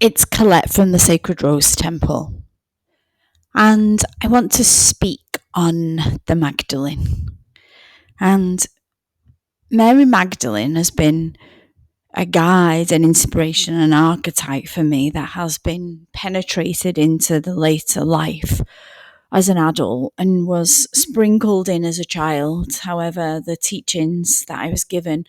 It's Colette from the Sacred Rose Temple, and I want to speak on the Magdalene. And Mary Magdalene has been a guide, an inspiration, an archetype for me that has been penetrated into the later life as an adult and was sprinkled in as a child. However, the teachings that I was given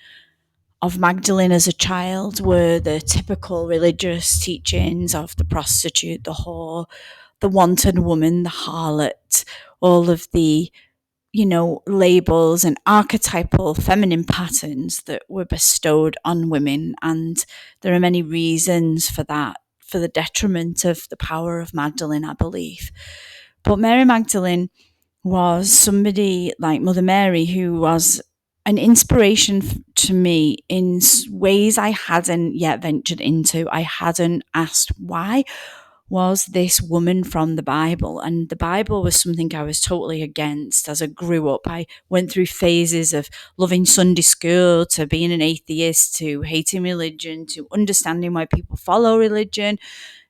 of Magdalene as a child were the typical religious teachings of the prostitute, the whore, the wanton woman, the harlot, all of the, labels and archetypal feminine patterns that were bestowed on women. And there are many reasons for that, for the detriment of the power of Magdalene, I believe. But Mary Magdalene was somebody like Mother Mary who was an inspiration to me in ways I hadn't yet ventured into. I hadn't asked why was this woman from the Bible, and the Bible was something I was totally against as I grew up. I went through phases of loving Sunday school to being an atheist to hating religion to understanding why people follow religion.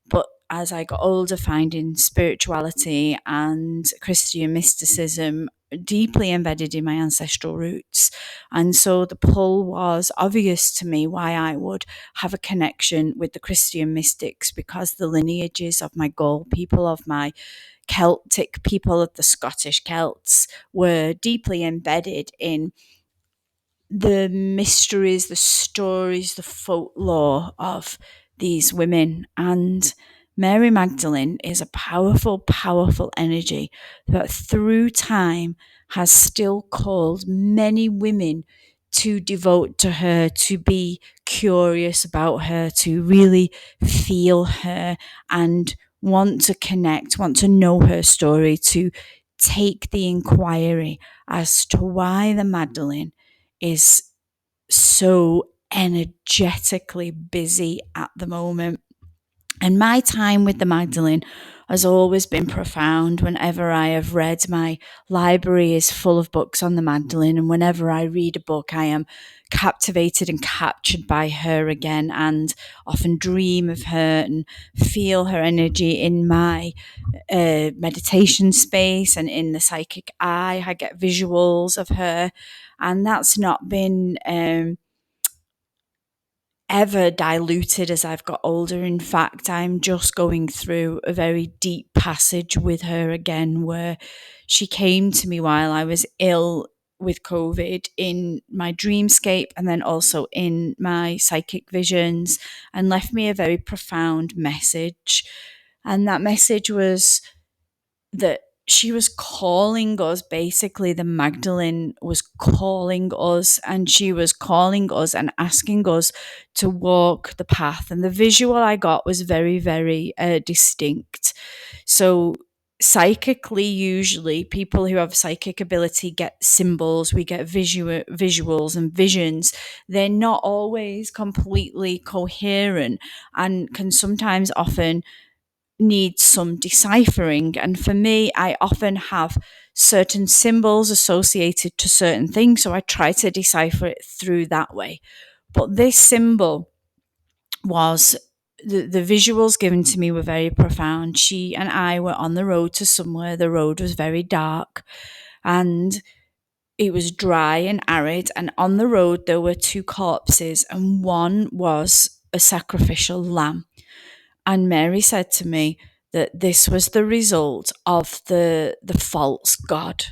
But as I got older, finding spirituality and Christian mysticism deeply embedded in my ancestral roots. And so the pull was obvious to me why I would have a connection with the Christian mystics, because the lineages of my Gaul people, of my Celtic people, of the Scottish Celts, were deeply embedded in the mysteries, the stories, the folklore of these women. And Mary Magdalene is a powerful, powerful energy that through time has still called many women to devote to her, to be curious about her, to really feel her and want to connect, want to know her story, to take the inquiry as to why the Magdalene is so energetically busy at the moment. And my time with the Magdalene has always been profound. Whenever I have read, my library is full of books on the Magdalene, and whenever I read a book, I am captivated and captured by her again, and often dream of her and feel her energy in my meditation space and in the psychic eye. I get visuals of her, and that's not been ever diluted as I've got older. In fact, I'm just going through a very deep passage with her again, where she came to me while I was ill with COVID in my dreamscape and then also in my psychic visions, and left me a very profound message. And that message was that she was calling us. Basically, the Magdalene was calling us, and she was calling us and asking us to walk the path. And the visual I got was very, very distinct. So psychically, usually people who have psychic ability get symbols, we get visuals and visions. They're not always completely coherent and can sometimes often need some deciphering. And for me, I often have certain symbols associated to certain things, so I try to decipher it through that way. But this symbol was the visuals given to me were very profound. She and I were on the road to somewhere. The road was very dark and it was dry and arid, and on the road there were two corpses, and one was a sacrificial lamb. And Mary said to me that this was the result of the false god.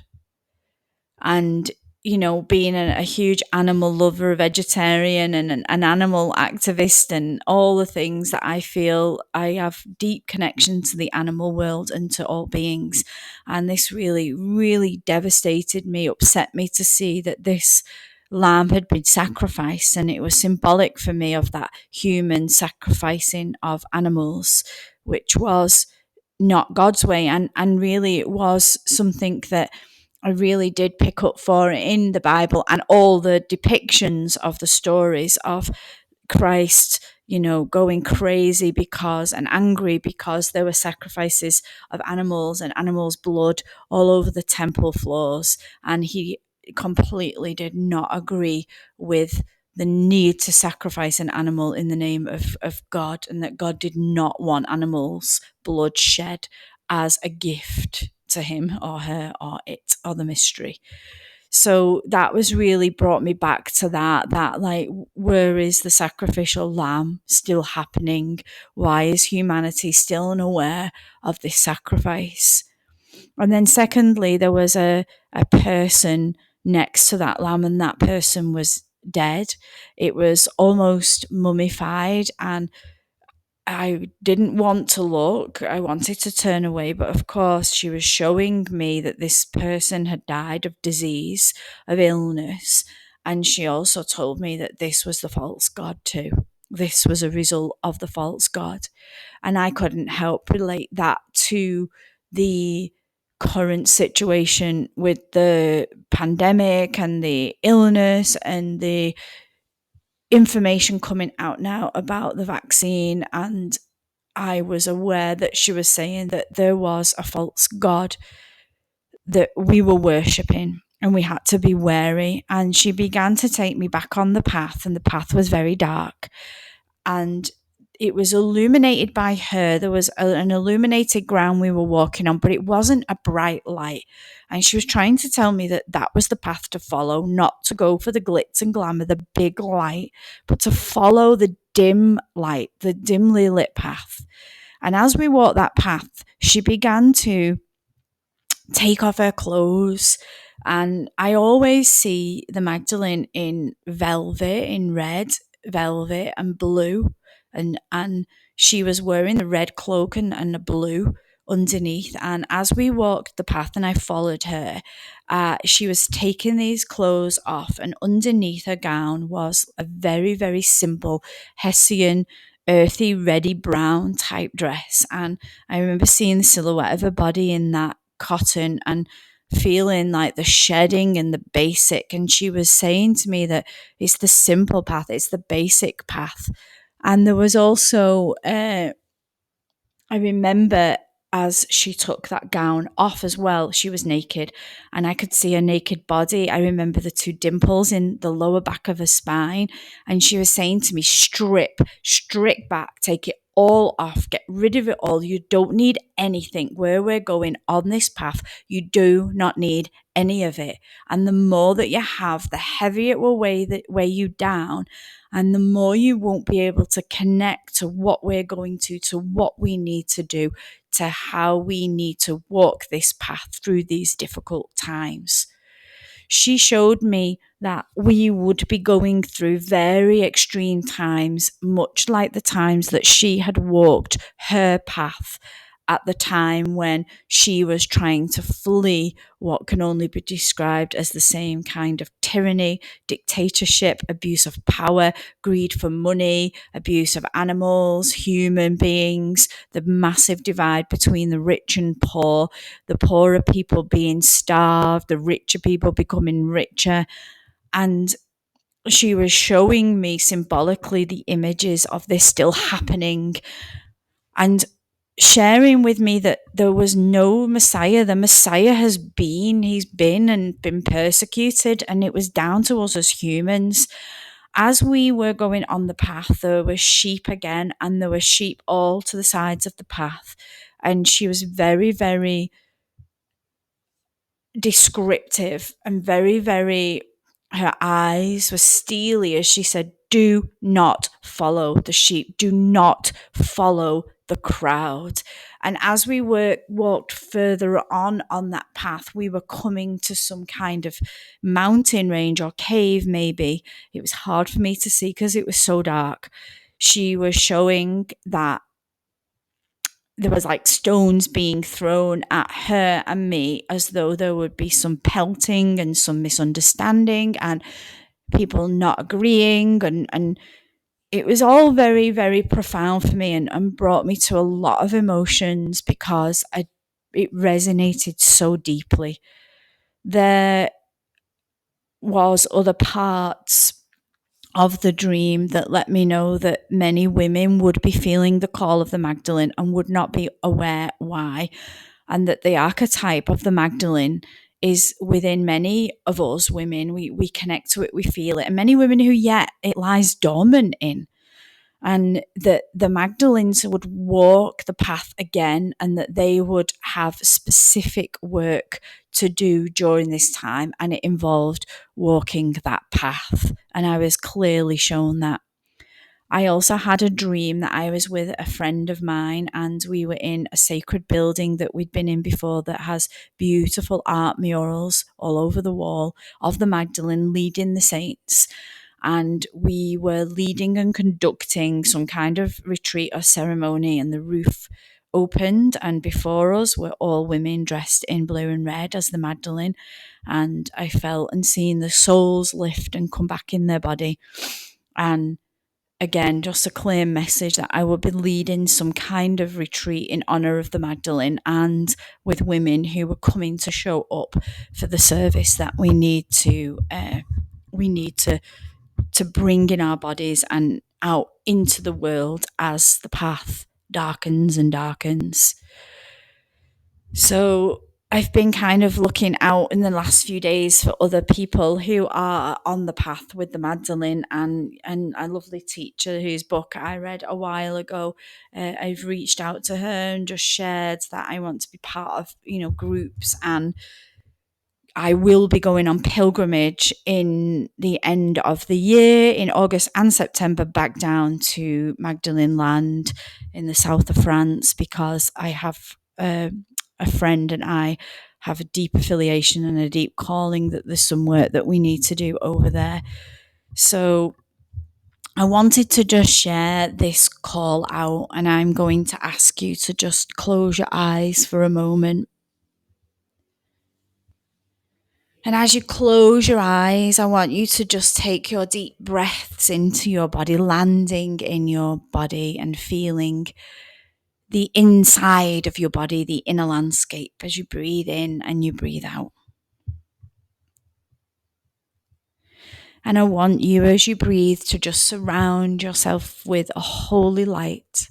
And, being a huge animal lover, a vegetarian and an animal activist and all the things that I feel, I have deep connection to the animal world and to all beings. And this really, really devastated me, upset me to see that this lamb had been sacrificed, and it was symbolic for me of that human sacrificing of animals, which was not God's way. And really it was something that I really did pick up for in the Bible and all the depictions of the stories of Christ, going crazy because and angry because there were sacrifices of animals and animals' blood all over the temple floors. And he completely did not agree with the need to sacrifice an animal in the name of God, and that God did not want animals' blood shed as a gift to him or her or it or the mystery. So that was really brought me back to that like, where is the sacrificial lamb still happening? Why is humanity still unaware of this sacrifice? And then secondly, there was a person next to that lamb, and that person was dead. It was almost mummified, and I didn't want to look. I wanted to turn away, but of course, she was showing me that this person had died of disease, of illness. And she also told me that this was the false god too. This was a result of the false god. And I couldn't help relate that to the current situation with the pandemic and the illness and the information coming out now about the vaccine. And I was aware that she was saying that there was a false god that we were worshipping, and we had to be wary. And she began to take me back on the path, and the path was very dark, and it was illuminated by her. There was an illuminated ground we were walking on, but it wasn't a bright light. And she was trying to tell me that that was the path to follow, not to go for the glitz and glamour, the big light, but to follow the dim light, the dimly lit path. And as we walked that path, she began to take off her clothes. And I always see the Magdalene in velvet, in red velvet and blue. And she was wearing the red cloak and the blue underneath. And as we walked the path and I followed her, she was taking these clothes off, and underneath her gown was a very, very simple Hessian, earthy, reddy brown type dress. And I remember seeing the silhouette of her body in that cotton and feeling like the shedding and the basic. And she was saying to me that it's the simple path, it's the basic path. And there was also, I remember as she took that gown off as well, she was naked, and I could see her naked body. I remember the two dimples in the lower back of her spine. And she was saying to me, strip back, take it all off, get rid of it all. You don't need anything. Where we're going on this path, you do not need any of it. And the more that you have, the heavier it will weigh you down, and the more you won't be able to connect to what we're going to what we need to do, to how we need to walk this path through these difficult times. She showed me that we would be going through very extreme times, much like the times that she had walked her path at the time when she was trying to flee what can only be described as the same kind of tyranny, dictatorship, abuse of power, greed for money, abuse of animals, human beings, the massive divide between the rich and poor, the poorer people being starved, the richer people becoming richer. And she was showing me symbolically the images of this still happening, and sharing with me that there was no Messiah. The Messiah he's been and been persecuted, and it was down to us as humans. As we were going on the path, there were sheep again, and there were sheep all to the sides of the path. And she was very, very descriptive and very, very, her eyes were steely as she said, do not follow the sheep. Do not follow the crowd. And as we walked further on that path, we were coming to some kind of mountain range or cave maybe. It was hard for me to see because it was so dark. She was showing that there was like stones being thrown at her and me, as though there would be some pelting and some misunderstanding and people not agreeing, and it was all very, very profound for me, and brought me to a lot of emotions because it resonated so deeply. There was other parts of the dream that let me know that many women would be feeling the call of the Magdalene and would not be aware why, and that the archetype of the Magdalene is within many of us women. We connect to it, we feel it. And many women who yet it lies dormant in. And that the Magdalenes would walk the path again, and that they would have specific work to do during this time. And it involved walking that path. And I was clearly shown that. I also had a dream that I was with a friend of mine, and we were in a sacred building that we'd been in before that has beautiful art murals all over the wall of the Magdalene leading the saints. And we were leading and conducting some kind of retreat or ceremony, and the roof opened, and before us were all women dressed in blue and red as the Magdalene. And I felt and seen the souls lift and come back in their body. And again, just a clear message that I will be leading some kind of retreat in honor of the Magdalene, and with women who were coming to show up for the service that we need to bring in our bodies and out into the world as the path darkens and darkens. So I've been kind of looking out in the last few days for other people who are on the path with the Magdalene, and a lovely teacher whose book I read a while ago. I've reached out to her and just shared that I want to be part of, groups, and I will be going on pilgrimage in the end of the year in August and September back down to Magdalene land in the south of France, because I have a friend and I have a deep affiliation and a deep calling that there's some work that we need to do over there. So I wanted to just share this call out, and I'm going to ask you to just close your eyes for a moment. And as you close your eyes, I want you to just take your deep breaths into your body, landing in your body and feeling the inside of your body, the inner landscape, as you breathe in and you breathe out. And I want you, as you breathe, to just surround yourself with a holy light,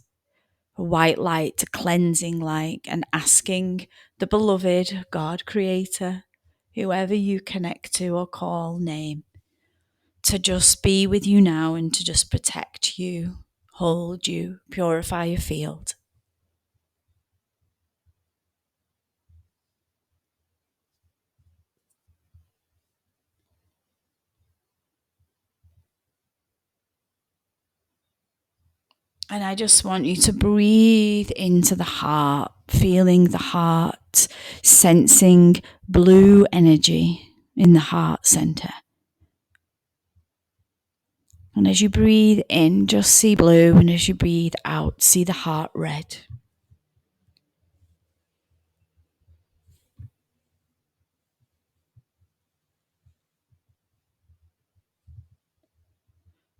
a white light, a cleansing light, and asking the beloved God, Creator, whoever you connect to or call name, to just be with you now and to just protect you, hold you, purify your field. And I just want you to breathe into the heart, feeling the heart, sensing blue energy in the heart center. And as you breathe in, just see blue, and as you breathe out, see the heart red.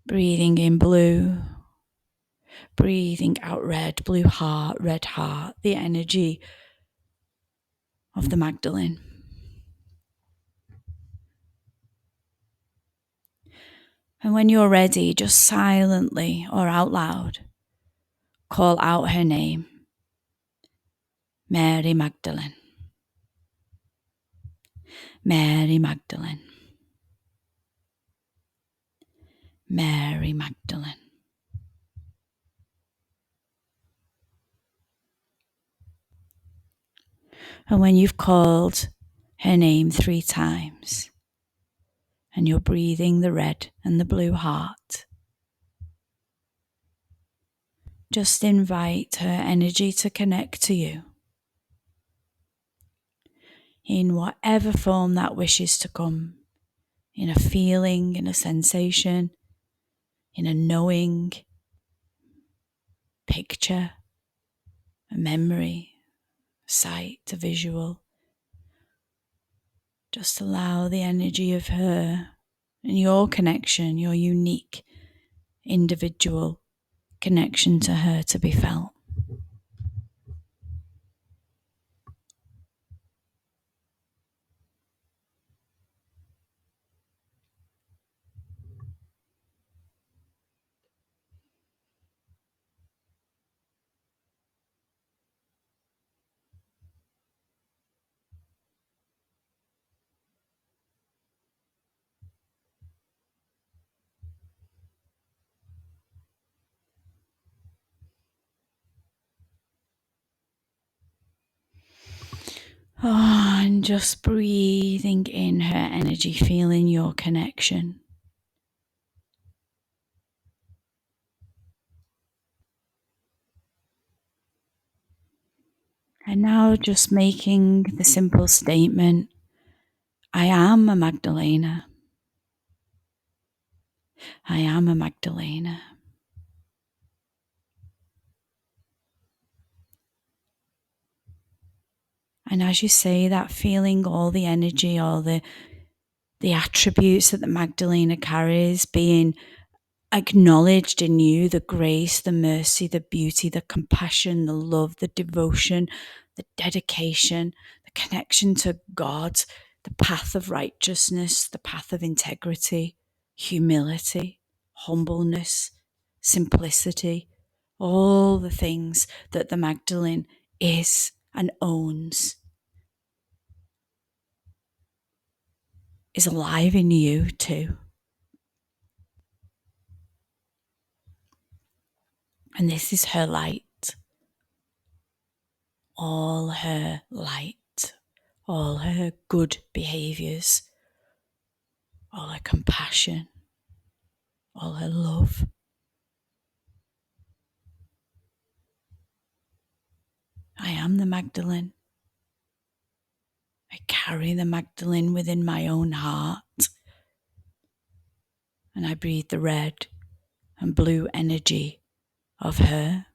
Breathing in blue, breathing out red, blue heart, red heart, the energy of the Magdalene. And when you're ready, just silently or out loud, call out her name, Mary Magdalene. Mary Magdalene. Mary Magdalene. And when you've called her name 3 times, and you're breathing the red and the blue heart, just invite her energy to connect to you in whatever form that wishes to come, in a feeling, in a sensation, in a knowing, picture, a memory, a sight, a visual. Just allow the energy of her and your connection, your unique, individual connection to her to be felt. And just breathing in her energy, feeling your connection. And now just making the simple statement, I am a Magdalena. I am a Magdalena. And as you say that, feeling all the energy, all the attributes that the Magdalena carries being acknowledged in you, the grace, the mercy, the beauty, the compassion, the love, the devotion, the dedication, the connection to God, the path of righteousness, the path of integrity, humility, humbleness, simplicity, all the things that the Magdalene is and owns is alive in you too. And this is her light, all her light, all her good behaviours, all her compassion, all her love. I am the Magdalene. I carry the Magdalene within my own heart. And I breathe the red and blue energy of her.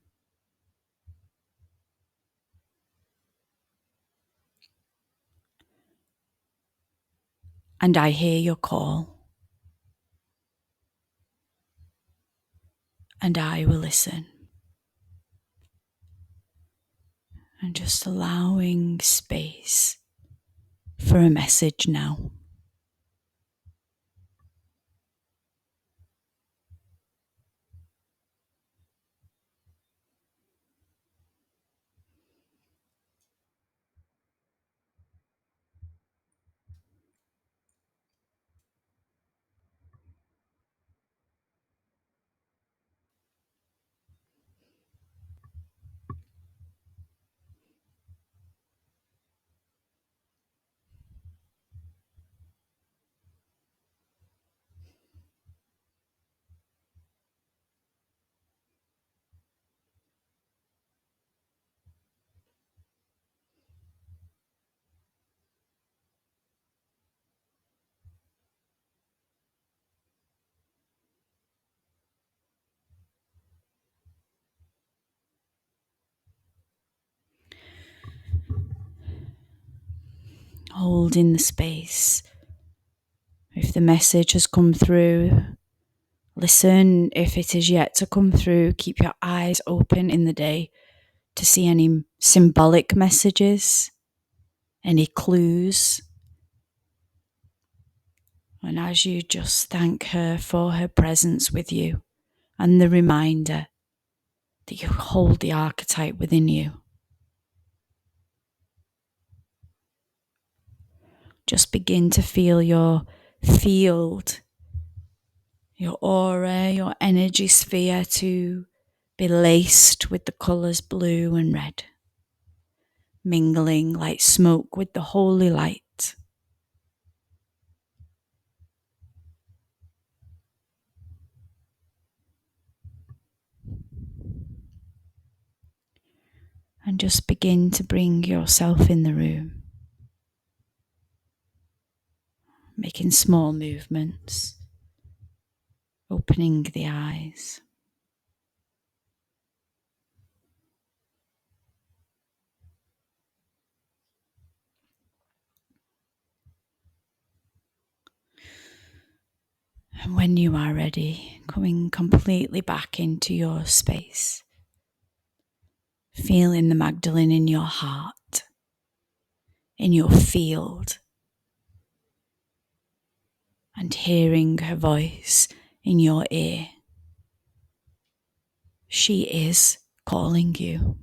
And I hear your call. And I will listen. And just allowing space for a message now. Holding the space. If the message has come through, listen. If it is yet to come through, keep your eyes open in the day to see any symbolic messages, any clues. And as you just thank her for her presence with you and the reminder that you hold the archetype within you, just begin to feel your field, your aura, your energy sphere to be laced with the colours blue and red, mingling like smoke with the holy light. And just begin to bring yourself in the room, making small movements, opening the eyes. And when you are ready, coming completely back into your space, feeling the Magdalene in your heart, in your field, and hearing her voice in your ear. She is calling you.